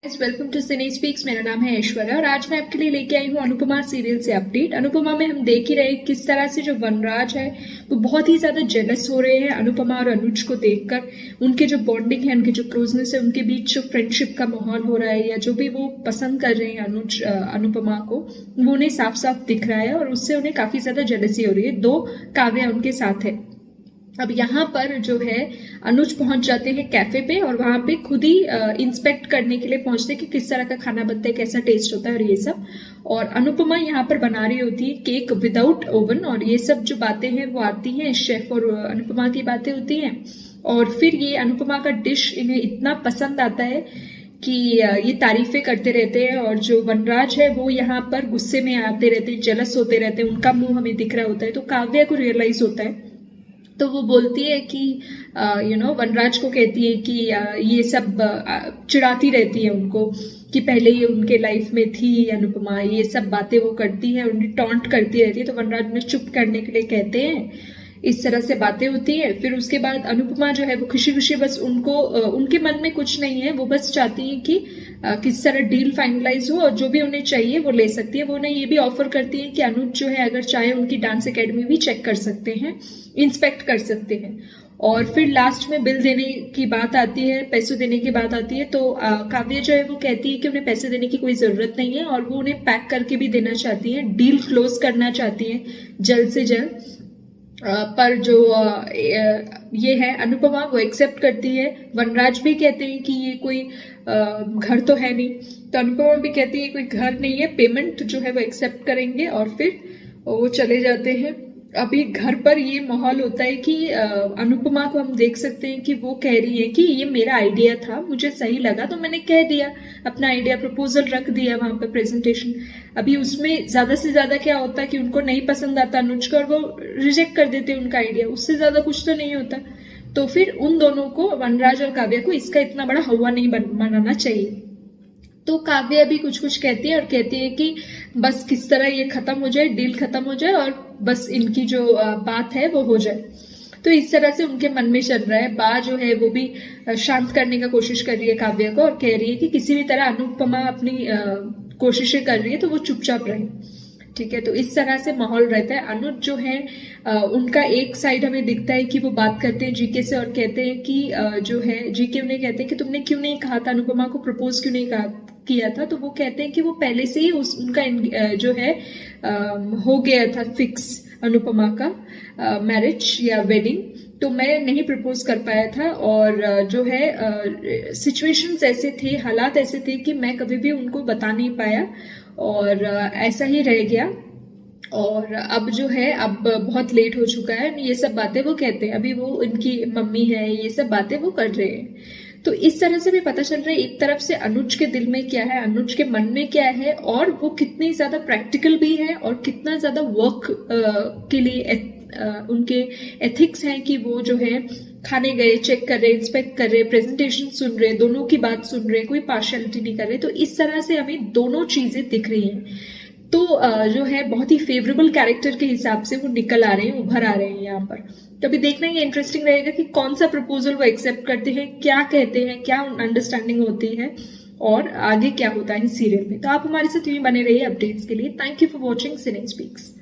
Welcome to cine speaks. मेरा नाम है ऐश्वर्या और आज मैं आपके लिए लेके आई हूँ अनुपमा सीरियल से अपडेट। अनुपमा में हम देख ही रहे हैं किस तरह से जो वनराज है वो बहुत ही ज्यादा जेलस हो रहे हैं अनुपमा और अनुज को देखकर। उनके जो बॉन्डिंग है, उनके जो क्लोजनेस है, उनके बीच जो फ्रेंडशिप का माहौल हो रहा है या जो भी वो पसंद कर रहे हैं अनुपमा को, वो उन्हें साफ साफ दिख रहा है और उससे उन्हें काफी ज्यादा जेलसी हो रही है। दो काव्या उनके साथ है। अब यहाँ पर जो है अनुज पहुंच जाते हैं कैफे पे और वहां पे खुद ही इंस्पेक्ट करने के लिए पहुंचते हैं कि किस तरह का खाना बनता है, कैसा टेस्ट होता है और ये सब। और अनुपमा यहाँ पर बना रही होती है केक विदाउट ओवन और ये सब जो बातें हैं वो आती हैं शेफ और अनुपमा की बातें होती हैं। और फिर ये अनुपमा का डिश इन्हें इतना पसंद आता है कि ये तारीफें करते रहते हैं। और जो वनराज है वो यहाँ पर गुस्से में आते रहते हैं, जेलस होते रहते हैं, उनका मुंह हमें दिख रहा होता है। तो काव्या को रियलाइज होता है तो वो बोलती है कि वनराज को कहती है कि ये सब चिढ़ाती रहती है उनको कि पहले ये उनके लाइफ में थी अनुपमा, ये सब बातें वो करती है, उन्हें टॉन्ट करती रहती है। तो वनराज उन्हें चुप करने के लिए कहते हैं। इस तरह से बातें होती है। फिर उसके बाद अनुपमा जो है वो खुशी खुशी बस उनके मन में कुछ नहीं है, वो बस चाहती है कि किस तरह डील फाइनलाइज हो और जो भी उन्हें चाहिए वो ले सकती है। वो उन्हें ये भी ऑफर करती है कि अनुज जो है अगर चाहे उनकी डांस एकेडमी भी चेक कर सकते हैं, इंस्पेक्ट कर सकते हैं। और फिर लास्ट में बिल देने की बात आती है, पैसे देने की बात आती है। तो काव्या जो है वो कहती है कि उन्हें पैसे देने की कोई जरूरत नहीं है और वो उन्हें पैक करके भी देना चाहती है, डील क्लोज करना चाहती है जल्द से जल्द। पर जो ये है अनुपमा वो एक्सेप्ट करती है। वनराज भी कहते हैं कि ये कोई घर तो है नहीं, तो अनुपमा भी कहती है कोई घर नहीं है, पेमेंट जो है वो एक्सेप्ट करेंगे और फिर वो चले जाते हैं। अभी घर पर ये माहौल होता है कि अनुपमा को हम देख सकते हैं कि वो कह रही है कि ये मेरा आइडिया था, मुझे सही लगा तो मैंने कह दिया, अपना आइडिया प्रपोजल रख दिया वहां पर प्रेजेंटेशन। अभी उसमें ज्यादा से ज्यादा क्या होता है कि उनको नहीं पसंद आता अनुज को और वो रिजेक्ट कर देते हैं उनका आइडिया, उससे ज्यादा कुछ तो नहीं होता। तो फिर उन दोनों को, वनराज और काव्या को, इसका इतना बड़ा हवा नहीं बनाना चाहिए। तो काव्या भी कुछ कुछ कहती है और कहती है कि बस किस तरह ये खत्म हो जाए, डील खत्म हो जाए और बस इनकी जो बात है वो हो जाए। तो इस तरह से उनके मन में चल रहा है। बा जो है वो भी शांत करने का कोशिश कर रही है काव्या को और कह रही है कि किसी भी तरह अनुपमा अपनी कोशिशें कर रही है तो वो चुपचाप रहे। ठीक है, तो इस तरह से माहौल रहता है। अनुज जो है उनका एक साइड हमें दिखता है कि वो बात करते हैं जीके से और कहते हैं कि जो है जीके उन्हें कहते हैं कि तुमने क्यों नहीं कहा था अनुपमा को, प्रपोज क्यों नहीं किया था। तो वो कहते हैं कि वो पहले से ही उनका जो है हो गया था फिक्स अनुपमा का मैरिज या वेडिंग, तो मैं नहीं प्रपोज कर पाया था। और जो है सिचुएशंस ऐसे थे, हालात ऐसे थे कि मैं कभी भी उनको बता नहीं पाया और ऐसा ही रह गया। और अब जो है अब बहुत लेट हो चुका है, ये सब बातें वो कहते हैं। अभी वो इनकी मम्मी है, ये सब बातें वो कर रहे हैं। तो इस तरह से भी पता चल रहा है एक तरफ से अनुज के दिल में क्या है, अनुज के मन में क्या है और वो कितनी ज्यादा प्रैक्टिकल भी है और कितना ज्यादा वर्क के लिए उनके एथिक्स हैं कि वो जो है खाने गए, चेक कर रहे, इंस्पेक्ट कर रहे, प्रेजेंटेशन सुन रहे, दोनों की बात सुन रहे, कोई पार्शियलिटी नहीं कर रहे। तो इस तरह से हमें दोनों चीजें दिख रही हैं। तो जो है बहुत ही फेवरेबल कैरेक्टर के हिसाब से वो निकल आ रहे हैं, उभर आ रहे हैं यहाँ पर। तो अभी देखना ये इंटरेस्टिंग रहेगा कि कौन सा प्रपोजल वो एक्सेप्ट करते हैं, क्या कहते हैं, क्या अंडरस्टैंडिंग होती है और आगे क्या होता है सीरियल में। तो आप हमारे साथ यूं बने रहिए अपडेट्स के लिए। Thank you for watching cine speaks.